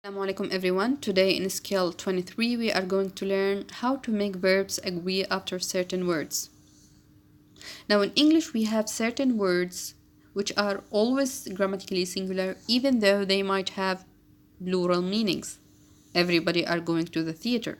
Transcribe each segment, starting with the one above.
Assalamu alaikum everyone. Today in skill 23 we are going to learn how to make verbs agree after certain words. Now in English we have certain words which are always grammatically singular even though they might have plural meanings. Everybody are going to the theater.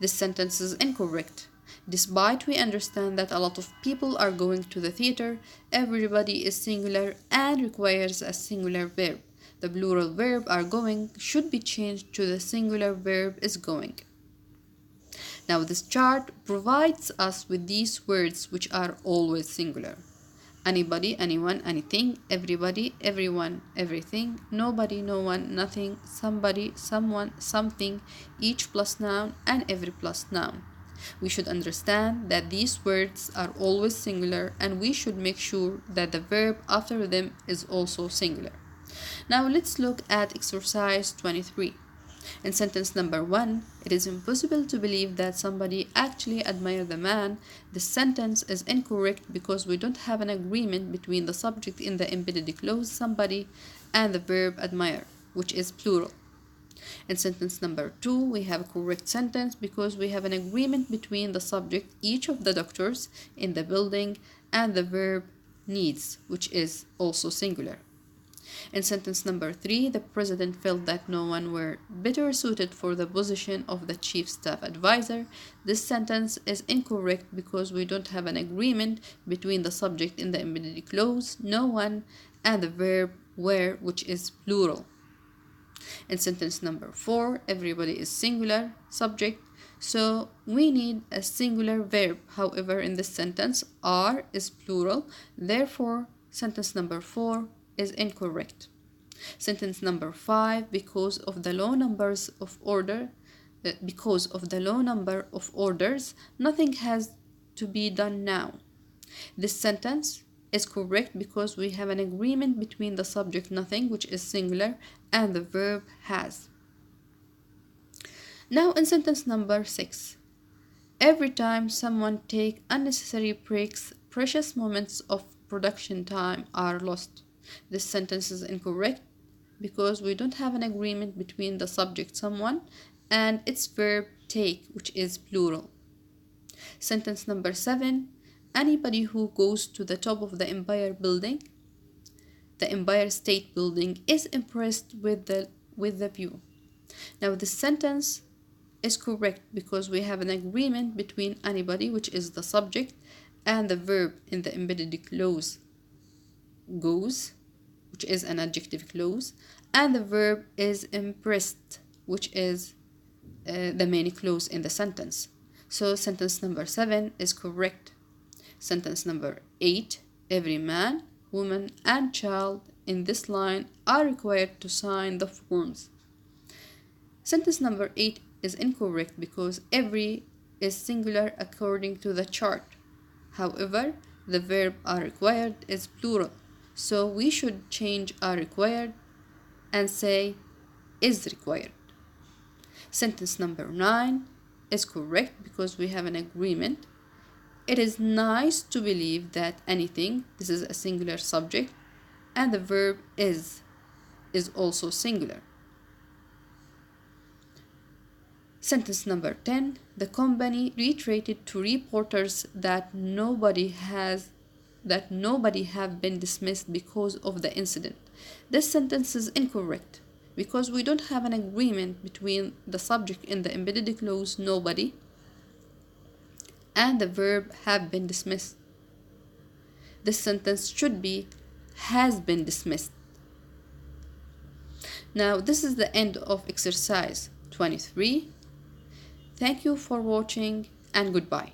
This sentence is incorrect. Despite we understand that a lot of people are going to the theater, everybody is singular and requires a singular verb. The plural verb are going should be changed to the singular verb is going. Now this chart provides us with these words which are always singular. Anybody, anyone, anything, everybody, everyone, everything, nobody, no one, nothing, somebody, someone, something, each plus noun and every plus noun. We should understand that these words are always singular and we should make sure that the verb after them is also singular. Now let's look at exercise 23. In sentence number 1, it is impossible to believe that somebody actually admired the man. This sentence is incorrect because we don't have an agreement between the subject in the embedded clause somebody and the verb admire, which is plural. In sentence number 2, we have a correct sentence because we have an agreement between the subject, each of the doctors in the building, and the verb needs, which is also singular. In sentence number 3, the president felt that no one were better suited for the position of the chief staff advisor. This sentence is incorrect because we don't have an agreement between the subject in the embedded clause, no one, and the verb were, which is plural. In sentence number 4, everybody is singular subject, so we need a singular verb. However, in this sentence, are is plural, therefore sentence number 4 is incorrect. Sentence number 5, because of the low number of orders, nothing has to be done now. This sentence is correct because we have an agreement between the subject nothing, which is singular, and the verb has. Now in sentence number 6, every time someone take unnecessary breaks, precious moments of production time are lost. This sentence is incorrect because we don't have an agreement between the subject someone and its verb take, which is plural. Sentence number 7, anybody who goes to the top of the Empire building, the Empire State Building, is impressed with the view. Now this sentence is correct because we have an agreement between anybody, which is the subject, and the verb in the embedded clause goes, which is an adjective clause, and the verb is impressed, which is the main clause in the sentence. So sentence number 7 is correct. Sentence number 8, every man, woman, and child in this line are required to sign the forms. Sentence number 8 is incorrect because every is singular according to the chart. However, the verb are required is plural, so we should change are required and say is required. Sentence number 9 is correct because we have an agreement. It is nice to believe that anything, this is a singular subject, and the verb is also singular. Sentence number 10, the company reiterated to reporters that nobody have been dismissed because of the incident. This sentence is incorrect because we don't have an agreement between the subject in the embedded clause nobody and the verb have been dismissed. This sentence should be has been dismissed. Now this is the end of exercise 23. Thank you for watching and goodbye.